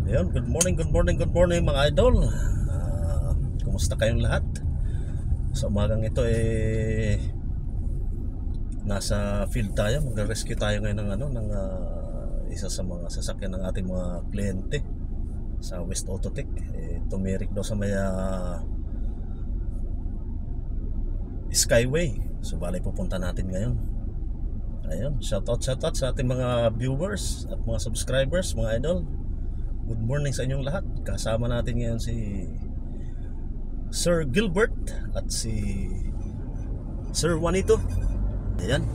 Ayun, good morning mga idol. Kumusta kayong lahat? Sa umagang ito nasa field tayo, magre-rescue tayo ngayon ng isa sa mga sasakyan ng ating mga kliyente sa West Autotech. Tumirik daw sa may Skyway. So bali pupunta natin ngayon. Ayun, shoutout sa ating mga viewers at mga subscribers, mga idol. Good morning sa inyong lahat. Kasama natin ngayon si Sir Gilbert at si Sir Juanito. Ayan,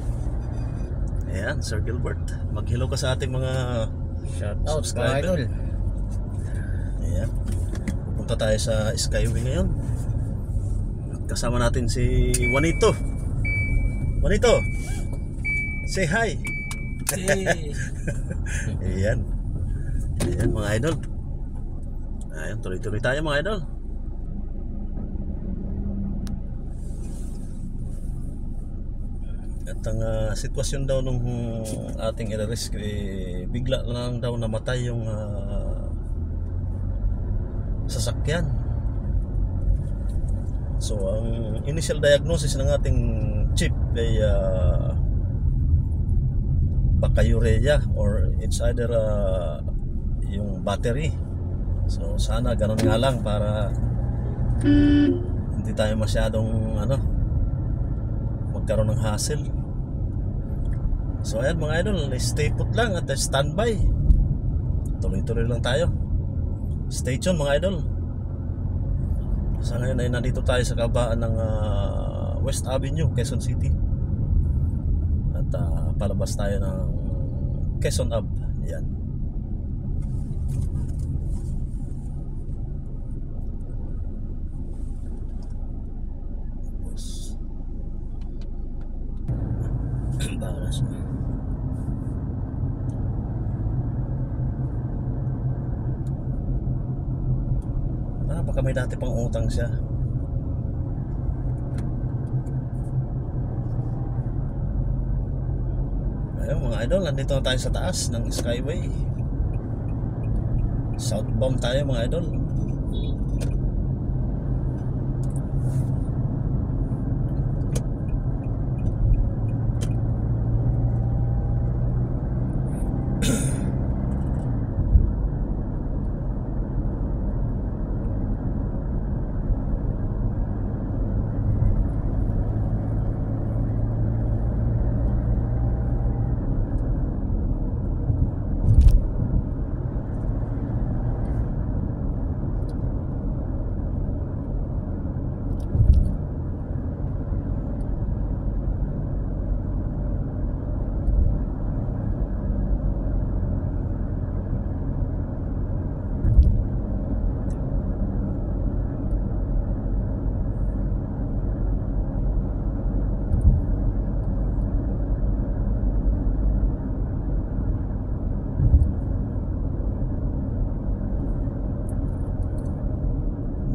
Sir Gilbert, mag-hello ka sa ating mga shoutout subscriber. Ayan, pupunta tayo sa Skyway ngayon. Kasama natin si Juanito. Juanito, say hi. Ayan mga idol. Ayan, tuloy-tuloy tayo mga idol. At ang sitwasyon daw nung ating i-rescue, bigla lang daw namatay yung sasakyan. So ang initial diagnosis ng ating chief ay baka urea or it's either yung battery. So sana ganun nga lang para hindi tayo masyadong magkaroon ng hassle. So ayan mga idol, stay put lang at standby. Tuloy-tuloy lang tayo. Stay tuned mga idol. Sa ngayon ay nandito tayo sa kabaan ng West Avenue, Quezon City. At palabas tayo ng Quezon Ave. Ayan. balas Baka may dati pang utang siya. Ayun mga idol, nandito na tayo sa taas ng Skyway. Southbound tayo mga idol.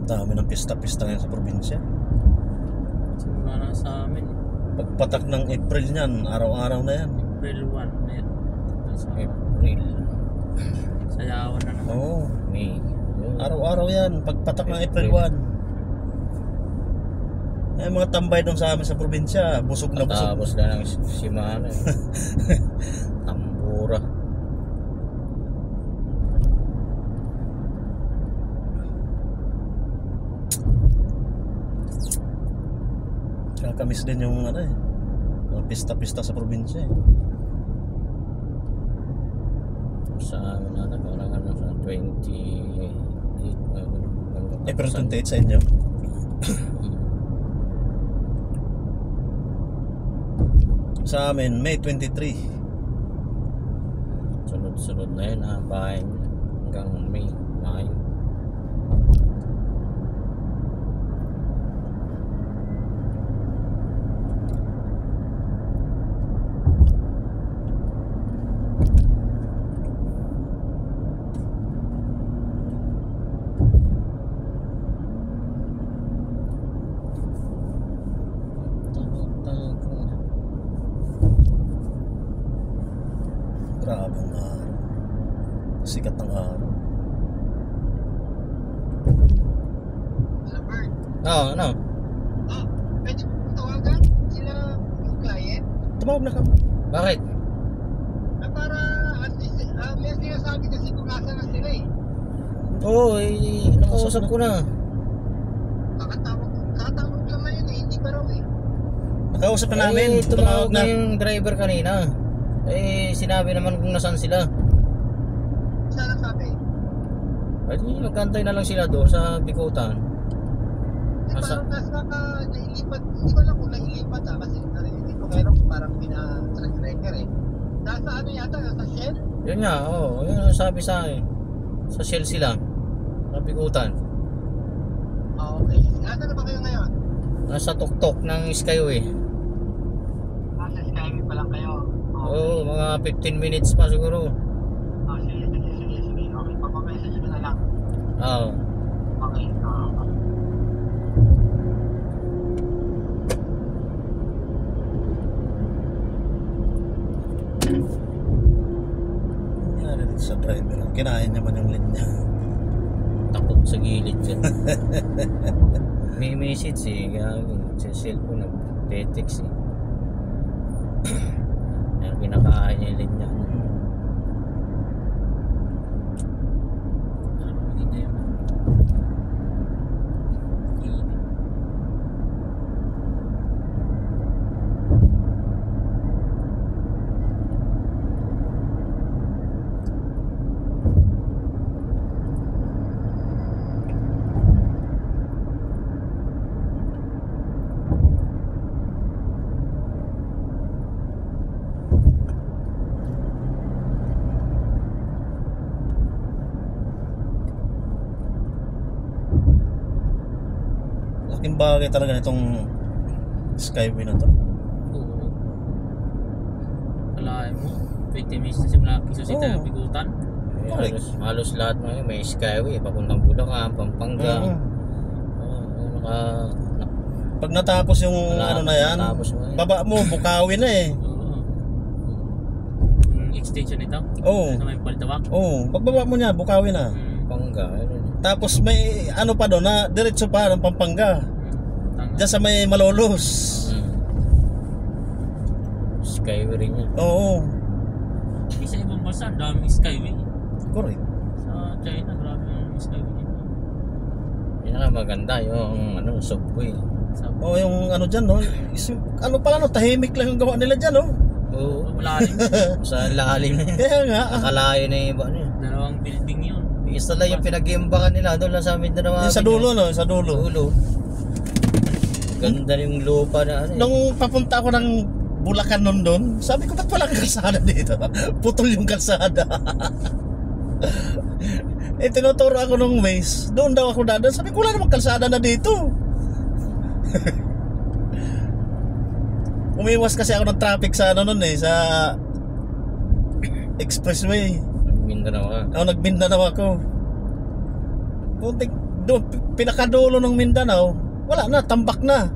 Dami ng pista-pista ngayon sa probinsya. simula na sa amin. Pagpatak ng April niyan, araw-araw na yan. April 1 na yan. Sa April sayawan na naman. Oo, May araw-araw yan. Pagpatak ng April 1. Mga tambay doon sa amin sa probinsya, busog na busog. tapos na ng simana tambura. Kakamiss din yung mga pista-pista sa probinsya Sa amin na parang sa 28 April 28 sa inyo. Sa amin, May 23. sunod-sunod na yun bahay hanggang May 9. Grabe ang araw. Sikat ng araw. Oo, ano? Ah, pwede mo tawagan sila yung client Tumawag na ka. Bakit? na para at least may sinasabi kasi kung nasa na sila eh. Oo, nakausap ko na. Kakatawag lang na yun eh, hindi pa raw eh. Nakausap na namin. Tumawag Tumawag na na. yung driver kanina. Sinabi naman kung nasaan sila. Sana sabi. Ay, magkantay na lang sila doon sa Bikutan. Parang nasa nailipat, hindi ko alam kung nailipat kasi narinig ko meron parang pina-track record eh. Nasa ano yata, nasa Shell? Yun nga, oo. Yun ang sabi sa akin. Sa Shell sila. Sa Bikutan. Okay. Nasa na ba kayo ngayon? Nasa tuktok ng Skyway. Nasa Skyway pa lang kayo. Oo, mga 15 minutes pa siguro. Sige. Okay, papamessage ko na lang. Oo. Okay. Nangyari dito sa driver. Kinain naman yung linya. Takot sa gilid yan. May message gago. Sa cellphone nag-text Kaya kinakain niya yung linya. Laking bagay talaga nitong Skyway na to. Oo. Kalahin mo, 20 minutes na simula Quezon City Oo. ng Bikutan. Correct. Halos lahat na yun. May Skyway, papuntang Bulacan, Pampanga. Pag natapos yung ano na yan, Natapos mo yan. baba mo, Bukawi na eh. Oo. Yung extension nito, Oo. sa may Baldawak. Oo, pagbaba mo niya, Bukawi na. Pampanga. Tapos may ano pa doon na diretso pa ng Pampanga. Diyan sa may Malolos. Skyway rin yan. Oo. Isa ibang bansa, ang daming Skyway. Correct. Sa China, grabe yung Skyway dito. Yun ang maganda yung subway. Sa Oo, yung ano dyan, no? Ano pala, no? Tahimik lang yung gawa nila dyan, no? Oo. malalim. Sa lalim na yun. Kaya nga. Nakalayo na yung iba niya. Dalawang building yun. Isa lang yung pinag-iimbakan nila doon lang sa amin na naman. Yung sa dulo, no? Sa dulo. Ganda yung lupa na ano. Nung papunta ako ng Bulacan nun doon, sabi ko, ba't walang kalsada dito? Putol yung kalsada. Tinuturo ako nung Waze. Doon daw ako dadaan. Sabi ko, wala namang kalsada na dito. Umiwas kasi ako ng traffic sa ano nun eh, sa expressway. Mindanao ka. Nag-Mindanao ako. Puntik doon, pinakadulo ng Mindanao, wala na, tambak na.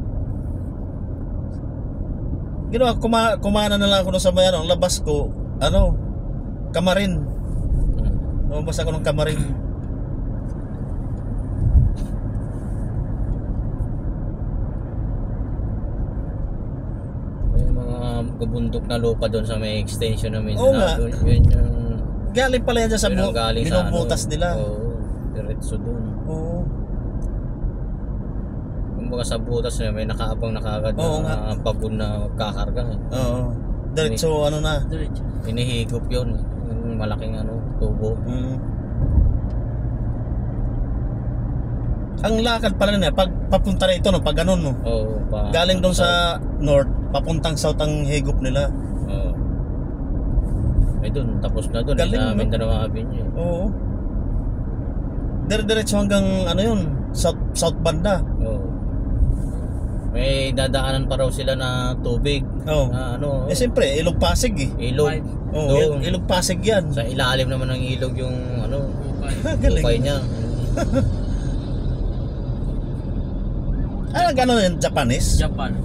Ginawa, kumana na lang ako doon sa may ano, ang labas ko, Kamarin. Lumabas ako ng Kamarin. Yung mga gabundok na lupa doon sa may extension namin. Oo nga. Doon, yun yung Galing pala yan dyan sa yun ang galing sa binubutas nila. Oo. Diretso doon. Oo. Kumbaga sa butas na may nakaabang na kagad Oo nga. na bagon na kakarga. Oo. Diretso ano na. Diretso. Hinihigop yun. Yung malaking tubo. Ang lakad pala niya, pag papunta rito, no, pag ganun, no. Oo. Galing doon sa north, papuntang south ang higop nila. Oo. Ay doon, tapos na doon. Galing, Sa no? Mindanao Avenue. Oo. Diretso hanggang yun, south banda. Oo. May dadaanan pa raw sila na tubig. Oo. Na Siyempre, Ilog Pasig eh. ilog. Oo, Doon. Ilog Pasig yan. Sa ilalim naman ng ilog yung Bukay. ukay niya. Gano'n yan, Japanese? Japan.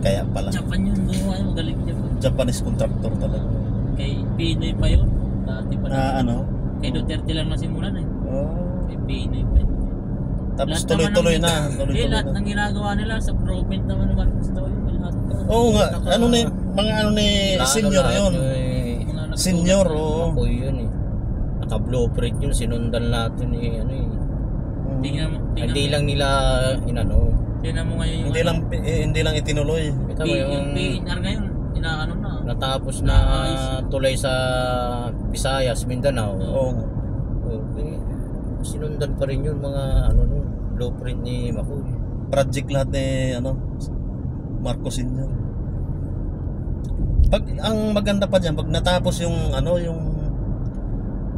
Kaya pala. Japan yun, magaling Japan. Japanese contractor talaga. Kay Pinoy pa yun. Dati pa Na Kay Duterte lang nasimulan eh. Oh. Kay Pinoy pa yun. Tapos Lahat tuloy-tuloy naman na. ng- Tuloy-tuloy lahat na. ng ginagawa nila sa improvement naman ng Marcos daw yun. Lahat. Oo nga, ano ni, mga ano ni senior lahat yun. Mga nagtulong Senior, na- oo. Ako yun eh. Naka-blueprint yun, sinundan natin eh, ano eh. Tingnan mo, Hindi tingnan mo. lang nila, inano. Tingnan mo ngayon yung Hindi lang itinuloy. Kita mo yung yung PNR ngayon, inaano na. natapos na tulay sa Visayas, Mindanao. Oo. Okay. Sinundan pa rin yun mga ano no, blueprint ni Makoy. Project lahat ni ano Marcos Senior. Pag ang maganda pa diyan, pag natapos yung ano yung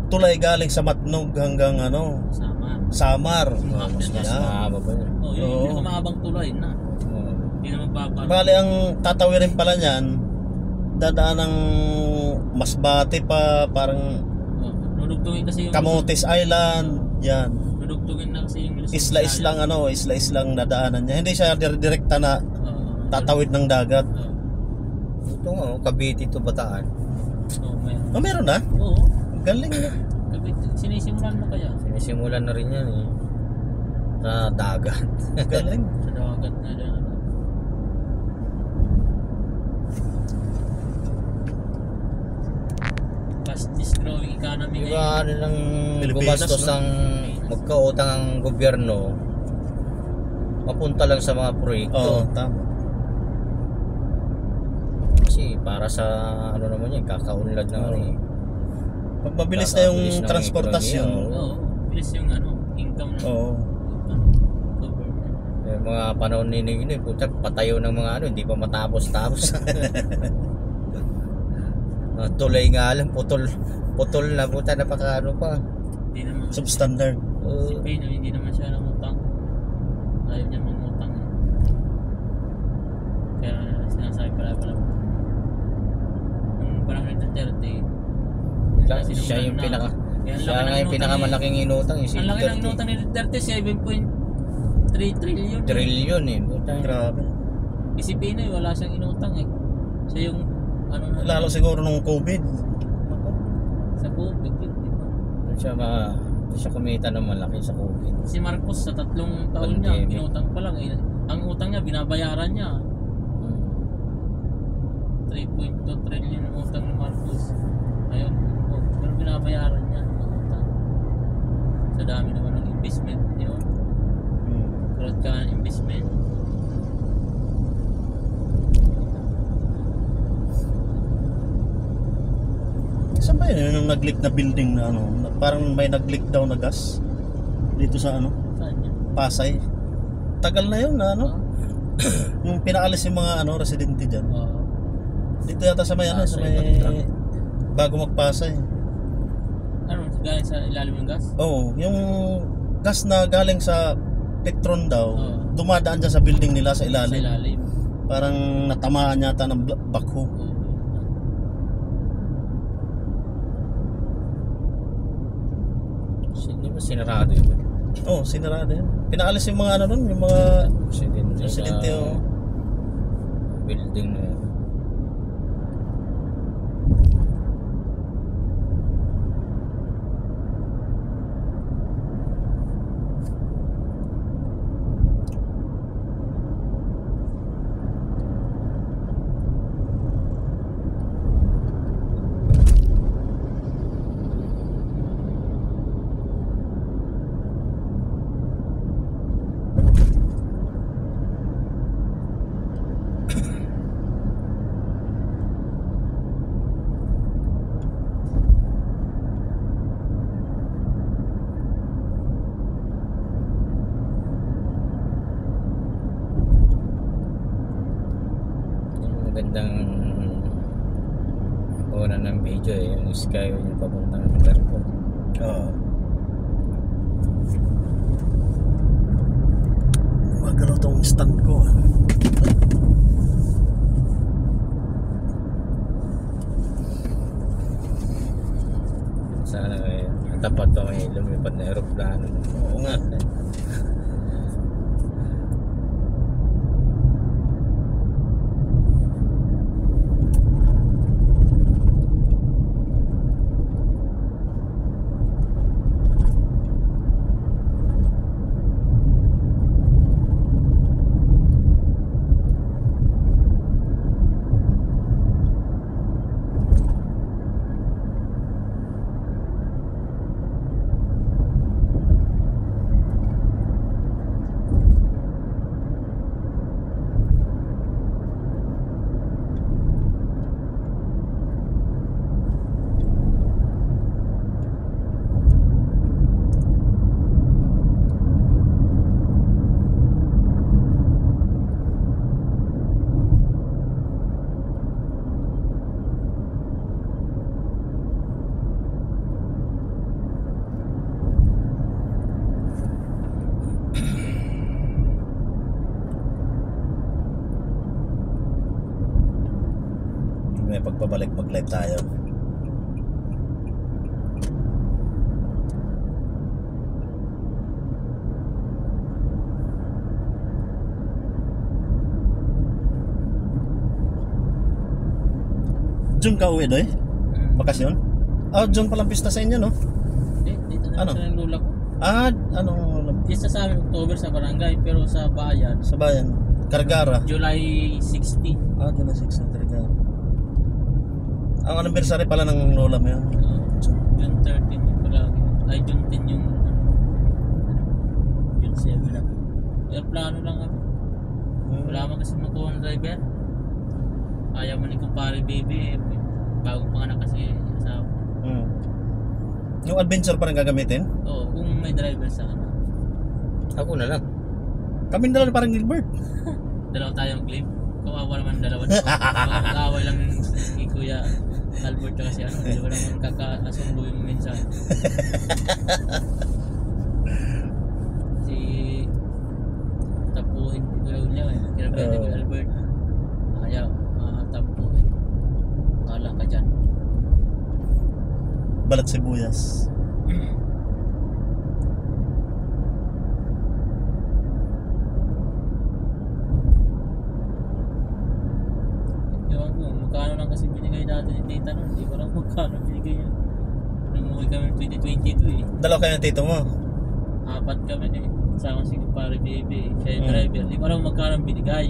tulay galing sa Matnog hanggang ano Sama. Samar. Mas Yeah. mahaba pa yun. Oh, yun Oo. yung pinakamahabang tulay na. Oo. Hindi na magbabalik. Bali ang tatawirin pala niyan dadaan ng Masbate pa, parang Oh, dudugtungin kasi yung Camotes Island, yan. dudugtungin na kasi yung Isla-islang ano, isla-islang nadaanan niya. Hindi siya direkta na tatawid ng dagat. Ito nga, oh, Cavite to Bataan. Meron. Oh, meron na? Oo. Galing na. Sinisimulan mo kaya? Sinisimulan na rin yan eh. Sa dagat. Galing. Sa dagat na dyan. Fastest growing economy Diba ano lang Pilipinas, gumastos no? ang magkautang ang gobyerno mapunta lang sa mga proyekto. Oo, tama. Kasi para sa ano naman yan, kakaunlad ng ano eh. Pag mabilis na yung Kakabilis ng transportasyon. ekonomiya, Oo. Bilis yung ano, income ng Oo. government. Yung mga panahon ni Ninoy, puta, patayo ng mga ano, hindi pa matapos-tapos. Tulay nga lang, putol na, puta, napaka ano pa. Hindi naman. Substandard. Si Pino, hindi naman siya nangutang. Ayaw niya mangutang. Kaya sinasabi pala. Nung panahon ng Duterte, Siya yung pinaka, Kaya ang siya laki ng nga yung inutang pinakamalaking inutang, yung si Ang laki ng Duterte. inutang ni Duterte, 7.3 trillion. Trillion eh, puta. Grabe. Si Pinoy, wala siyang inutang eh. Siya yung ano na Lalo siguro nung COVID. sa COVID yun, di ba? Hindi siya kumita ng malaki sa COVID. Si Marcos sa 3 taon niya, Pandemic. inutang pa lang eh. Ang utang niya, binabayaran niya. 3.2 trillion ang utang ni Marcos. Ayun, pero binabayaran niya ang utang. Sa dami naman ng investment, yun. Kurot ka ng investment. Saan ba yun? Yung nag-leak na building na ano? Parang may nag-leak daw na gas. Dito sa ano? Saan niya? Pasay. Tagal na yun na ano? Yung pinaalis yung mga ano, residente dyan. Dito yata sa may ano, sa Pasay, may Batrang. bago magpasay. Ano, galing sa ilalim yung gas? Oo, yung gas na galing sa Petron daw, Oo. dumadaan dyan sa building nila sa Sa ilalim. ilalim. Parang natamaan yata ng backhoe. Hindi ba sinarado yun? Oo, sinarado yun. Pinaalis yung mga ano nun, yung mga residente. sa Oo. building na yun. Yung magandang una ng video eh, yung Skyway yung papuntang airport. Oo. Magalaw tong stand ko. Sana eh, tapat to may lumipad na aeroplano. Oo nga. live tayo. June ka uwi doy? Bakasyon? Ah, June palang pista sa inyo, no? Dito na Ano? sa ng lola ko. Ah, anong Pista sa amin October sa barangay, pero sa bayan, sa bayan? Kargara. July 60. Ah, June 6 na Kargara. Ang anniversary pala ng lola mo yun. June 13 yung palagi. Ay, June 10 yung June 7 na. Aeroplano lang kami. Wala man kasi makuha ng driver. Ayaw man ni kumpare baby. Bagong panganak kasi asawa. Yung adventure pa rin gagamitin? Oo, kung may driver sana. Ako na lang. Kami dalawa parang Gilbert. Dalawa tayong clip. Kawawa naman dalawa. Mag-away lang si Kuya Albert kasi ano. Di ba naman kakaasundo yung minsan. Si tapuhin si Kuya Julio eh. Kinabihan ni Kuya Albert. Ayaw, tapuhin. Wala ka dyan. Balat sibuyas. Ewan ko, magkano lang kasi binigay dati ni Tita nun. Di ko lang magkano binigay yun. Numuwi kami 2022 eh. Dalawa kayo ng tito mo. 4 kami eh. Kasama si Kumpare Baby. Siya yung driver. Di ko alam magkano binigay.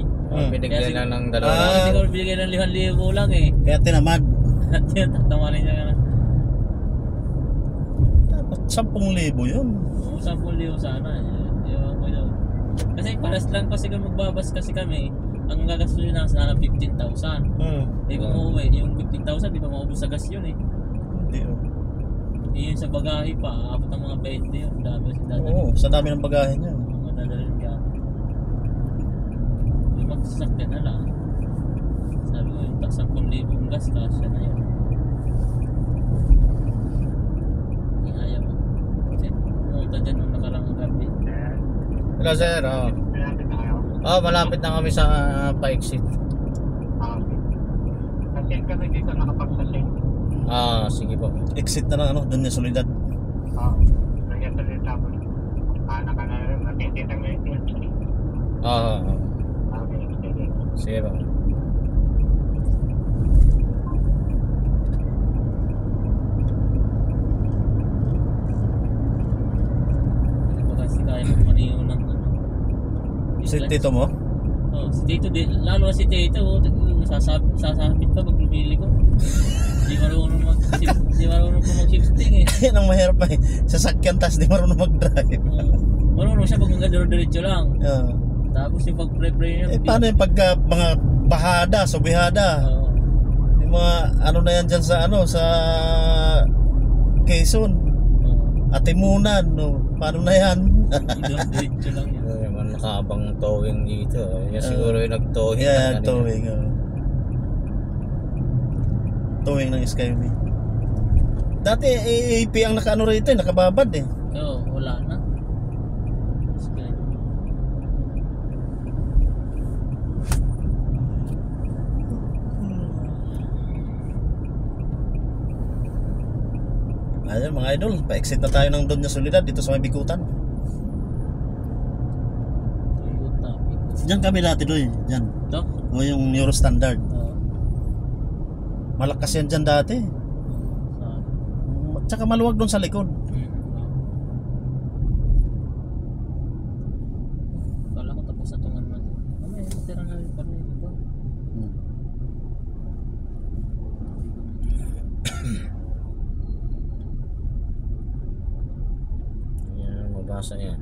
Binigyan Kaya lang ng Ah. dalawa. Kasi ko binigay ng 5,000 lang eh. Kaya tinamad. At yun, tatawanin niya na. Dapat 10,000 yun. 10,000 sana. Ewan ko yun. Kasi pares lang kasi kung magbabas kasi kami, ang gagastos yun na sana 15,000. Eh kung uuwi, yung 15,000 di pa maubos sa gas yun eh. Hindi oh. Yun sa bagahe pa, aabot ng mga 20 yun. Dami kasi dadalhin. Oo, sa dami ng bagahe niya. Mga dadalhin ka. Yung magsasakyan na lang. Sabi ko, yung 10,000 gas, kasya na yun. Yung ayaw mo. Kasi pumunta dyan nung nakarang gabi. Hello sir. Oh. Malapit na kayo. Oh, malapit na kami sa pa-exit. Kasi kami dito nakapagsasin. Ah, sige po. Exit na ng ano, doon yung Solidad. Lagyan sa dito tapos. Anak ka na rin. Nakikita mo yung film. Ah, Sige. sige po. Hindi pa kasi kaya magmaniho ng ano. Si Islas. tito mo? Oh, si Tito, lalo si Tito, sasabit pa pag lumili ko. Di marunong mag-shifting eh. Yan ang mahirap pa eh. Sasakyan tas di marunong mag-drive. Marunong siya pag magdadiro-diretso lang. Yeah. Tapos yung pag-pre-pre niya. Eh paano yung pagka mga bahada, subihada? Oo. Yung mga ano na yan dyan sa ano, sa Quezon, Atimunan, no? Paano na yan? Diretso lang yan. Yung naman nakaabang towing dito. Yan siguro yung nag-towing. Yeah, ng kanina. towing. Towing ng Skyway. Dati AAP ang nakaano rito eh, nakababad eh. Oo, wala na. Sige. Ayun mga idol, pa-exit na tayo ng Doña Soledad dito sa may Bikutan. Toyota. Diyan kami dati doy, diyan. Ito? O yung Euro Standard. Oo. Malakas yan dyan dati. Tsaka maluwag doon sa likod. Kala ko tapos na itong ano natin. May matira na rin pala yun ito. Yan, mabasa niya.